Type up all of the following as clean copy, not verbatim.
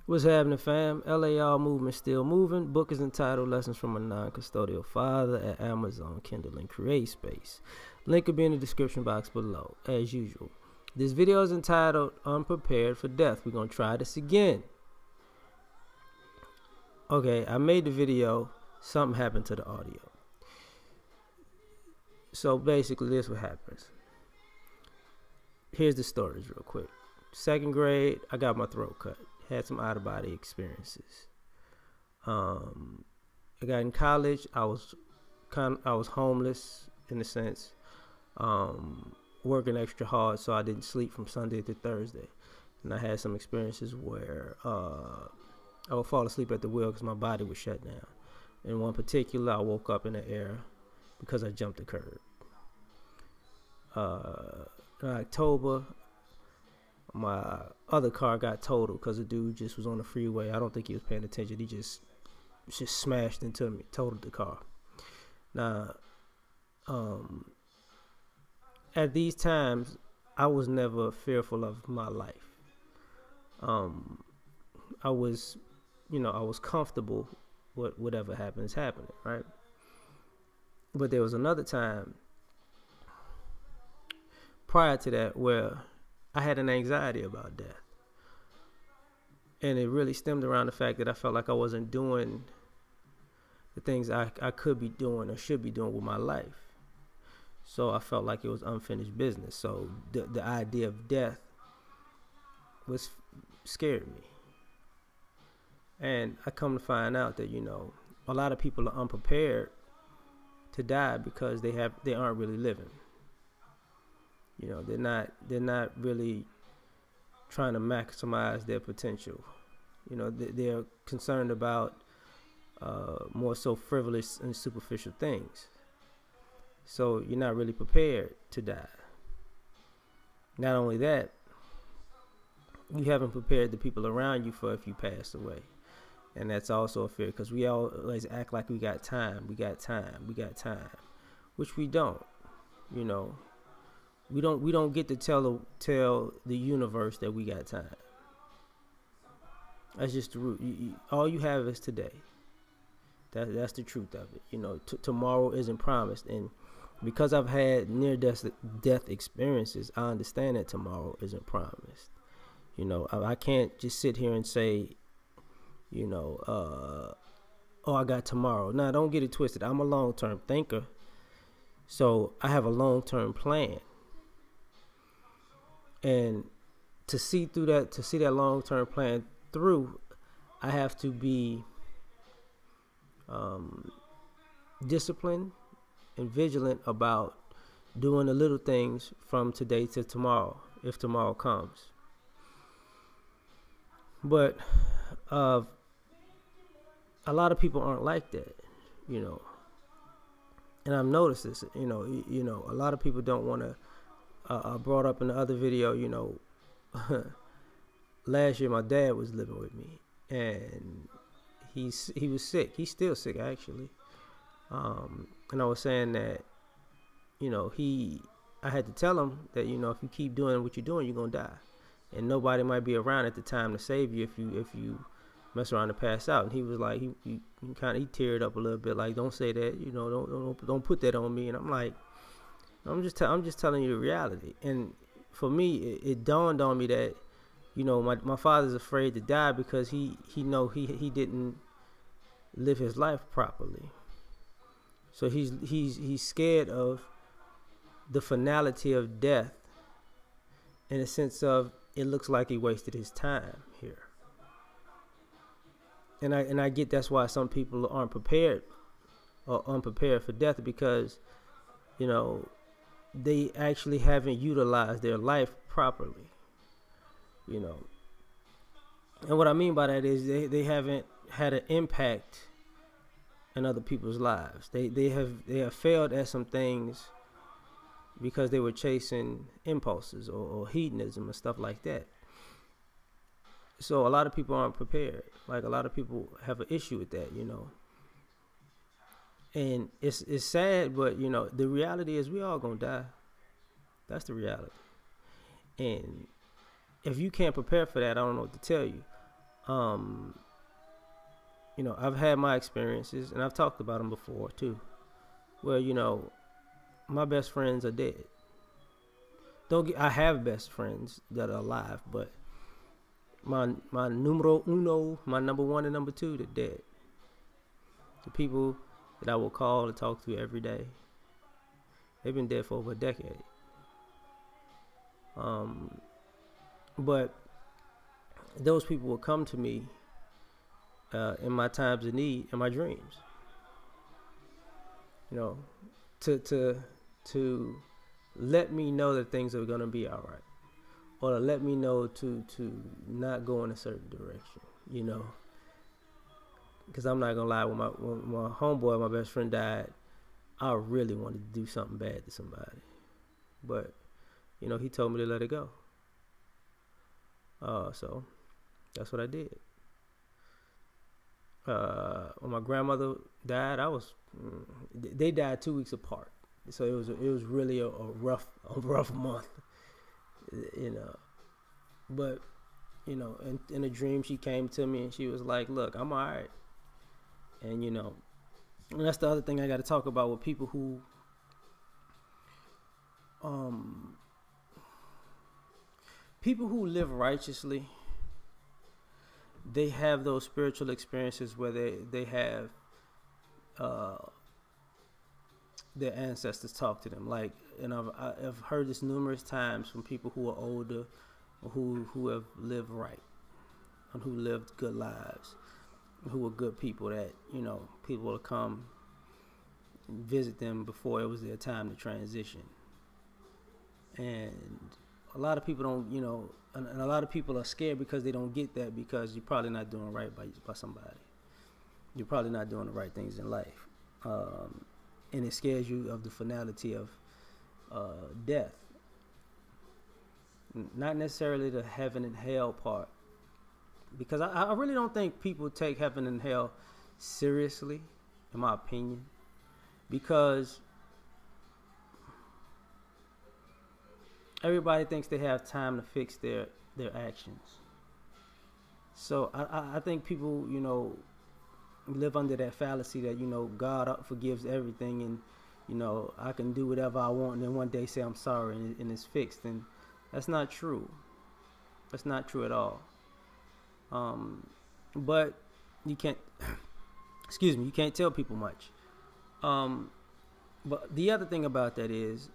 What's happening, fam? L.A.R. movement still moving. Book is entitled Lessons from a Non-Custodial Father at Amazon, Kindle, and Create Space. Link will be in the description box below, as usual. This video is entitled Unprepared for Death. We're going to try this again. Okay, I made the video. Something happened to the audio. So basically, this is what happens. Here's the stories real quick. 2nd grade, I got my throat cut. Had some out-of-body experiences. I got in college. I was homeless in a sense, working extra hard, so I didn't sleep from Sunday to Thursday. And I had some experiences where I would fall asleep at the wheel because my body was shut down. In one particular, I woke up in the air because I jumped the curb. In October, my other car got totaled because a dude just was on the freeway. I don't think he was paying attention. He just smashed into me, totaled the car. Now, at these times, I was never fearful of my life. I was comfortable with whatever happens happening, right? But there was another time prior to that where I had an anxiety about death. And it really stemmed around the fact that I felt like I wasn't doing the things I could be doing or should be doing with my life. So I felt like it was unfinished business. So the idea of death scared me. And I come to find out that, a lot of people are unprepared to die because they aren't really living. They're not really trying to maximize their potential. They're concerned about more so frivolous and superficial things. So you're not really prepared to die. Not only that, you haven't prepared the people around you for if you pass away. And that's also a fear because we always act like we got time, which we don't. We don't get to tell the universe that we got time. That's just the root. All you have is today. That's the truth of it. Tomorrow isn't promised, and because I've had near-death experiences, I understand that tomorrow isn't promised. I can't just sit here and say, oh, I got tomorrow. Now, don't get it twisted. I'm a long-term thinker, so I have a long-term plan. And to see that long-term plan through, I have to be disciplined and vigilant about doing the little things from today to tomorrow, if tomorrow comes. But a lot of people aren't like that, and I've noticed this. A lot of people don't want to. I brought up in the other video, last year my dad was living with me, and he was sick. He's still sick, actually. And I was saying that, I had to tell him that, if you keep doing what you're doing, you're gonna die, and nobody might be around at the time to save you if you mess around and pass out. And he was like, he teared up a little bit, like, don't say that, don't put that on me. And I'm like, I'm just telling you the reality. And for me, it dawned on me that, my father's afraid to die because he didn't live his life properly. So he's scared of the finality of death, in a sense of it looks like he wasted his time here. And I get that's why some people aren't prepared or unprepared for death, because they actually haven't utilized their life properly. And what I mean by that is they haven't had an impact in other people's lives. They have failed at some things because they were chasing impulses or hedonism and stuff like that. So a lot of people aren't prepared. Like, a lot of people have an issue with that, And it's sad, but the reality is we all gonna die. That's the reality. And if you can't prepare for that, I don't know what to tell you. Um, I've had my experiences, and I've talked about them before too. Where my best friends are dead. I have best friends that are alive, but my numero uno, my number one and number two, they're dead. The people that I will call and talk to every day, they've been dead for over a decade. But those people will come to me in my times of need, in my dreams. To let me know that things are gonna be all right, or to let me know to not go in a certain direction. Because I'm not gonna lie, when my homeboy, my best friend, died, I really wanted to do something bad to somebody, but he told me to let it go. So that's what I did. When my grandmother died, they died 2 weeks apart, so it was really a rough month, But in a dream, she came to me and she was like, "Look, I'm all right." And and that's the other thing I got to talk about with people who live righteously. They have those spiritual experiences where they have their ancestors talk to them. Like, and I've heard this numerous times from people who are older, who have lived right, and who lived good lives, who were good people, that people will come and visit them before it was their time to transition. And a lot of people don't, and a lot of people are scared because they don't get that, because you're probably not doing right by somebody. You're probably not doing the right things in life. And it scares you of the finality of death. Not necessarily the heaven and hell part, because I really don't think people take heaven and hell seriously, in my opinion, because everybody thinks they have time to fix their actions. So I think people, live under that fallacy that, God forgives everything, and, I can do whatever I want, and then one day say I'm sorry, and it's fixed. And that's not true. That's not true at all. But you can't, you can't tell people much. But the other thing about that is,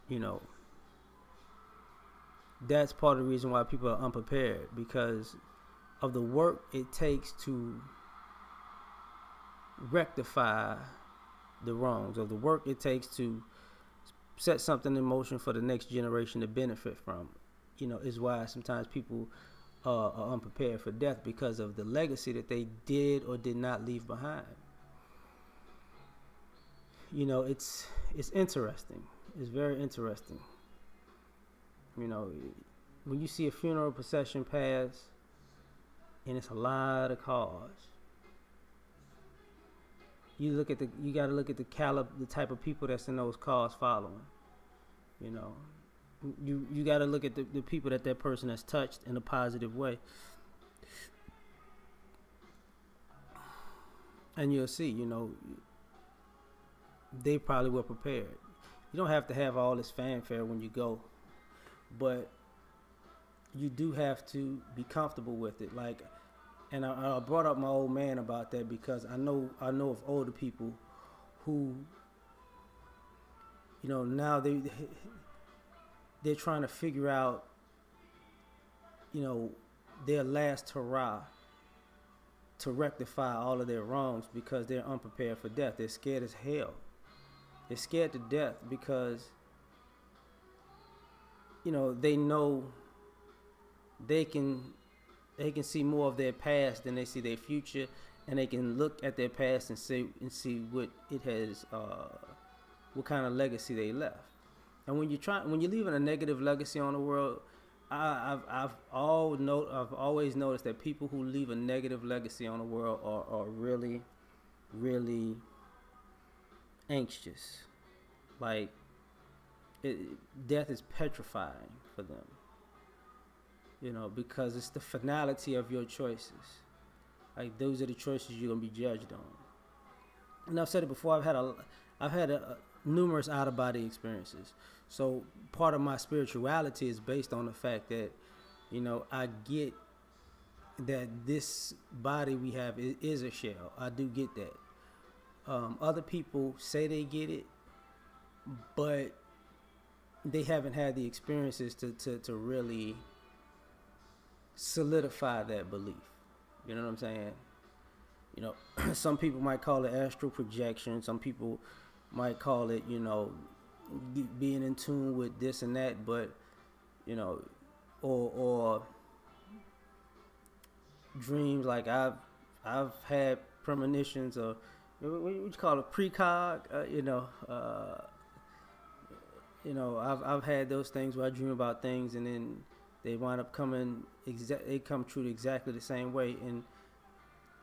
that's part of the reason why people are unprepared, because of the work it takes to rectify the wrongs, of the work it takes to set something in motion for the next generation to benefit from. Is why sometimes people are unprepared for death, because of the legacy that they did or did not leave behind. It's interesting. It's very interesting. When you see a funeral procession pass, and it's a lot of cars, you got to look at the type of people that's in those cars following. You got to look at the people that person has touched in a positive way, and you'll see, they probably were prepared. You don't have to have all this fanfare when you go, but you do have to be comfortable with it. Like, and I brought up my old man about that, because I know of older people who, now they're trying to figure out, their last hurrah to rectify all of their wrongs, because they're unprepared for death. They're scared as hell. They're scared to death because, they know they can see more of their past than they see their future, and they can look at their past and see what it has, what kind of legacy they left. And when you're leaving a negative legacy on the world, I've always noticed that people who leave a negative legacy on the world are really, really anxious. Like, death is petrifying for them. Because it's the finality of your choices. Like those are the choices you're gonna be judged on. And I've said it before. I've had numerous out of body experiences. So part of my spirituality is based on the fact that, I get that this body we have is a shell. I do get that. Other people say they get it, but they haven't had the experiences to really solidify that belief. You know what I'm saying? Some people might call it astral projection. Some people might call it, being in tune with this and that. But, or dreams. Like I've had premonitions or what you call it, precog. I've had those things where I dream about things and then they wind up they come true exactly the same way. And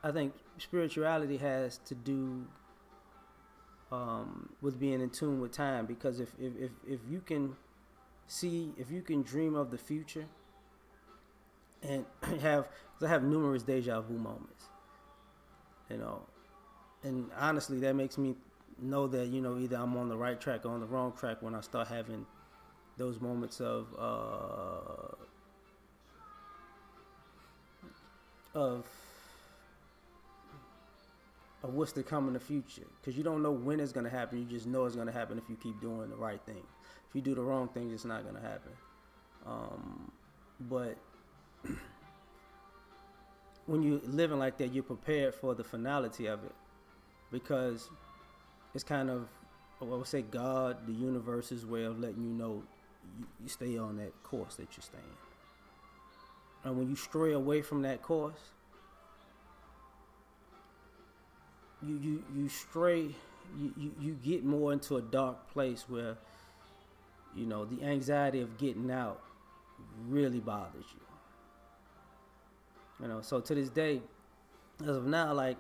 I think spirituality has to do with being in tune with time, because if you can dream of the future and cause I have numerous deja vu moments, and honestly that makes me know that either I'm on the right track or on the wrong track when I start having those moments of what's to come in the future, because you don't know when it's going to happen. You just know it's going to happen if you keep doing the right thing. If you do the wrong thing, it's not going to happen. But when you're living like that, you're prepared for the finality of it, because it's kind of, I would say, God, the universe's way of letting you know you stay on that course that you're staying. And when you stray away from that course, you stray, you get more into a dark place where, the anxiety of getting out really bothers you. So to this day, as of now, like,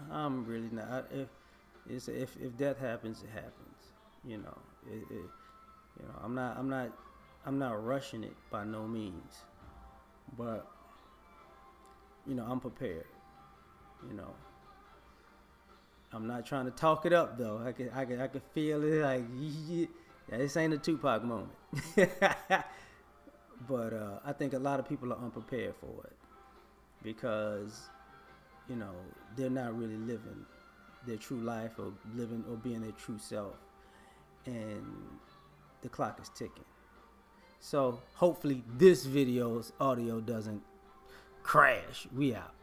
I'm really not. If death happens, it happens. I'm not rushing it by no means, but I'm prepared. I'm not trying to talk it up though. I can feel it. Like, yeah, this ain't a Tupac moment. But I think a lot of people are unprepared for it because they're not really living their true life or living or being their true self, and the clock is ticking. So hopefully this video's audio doesn't crash. We out.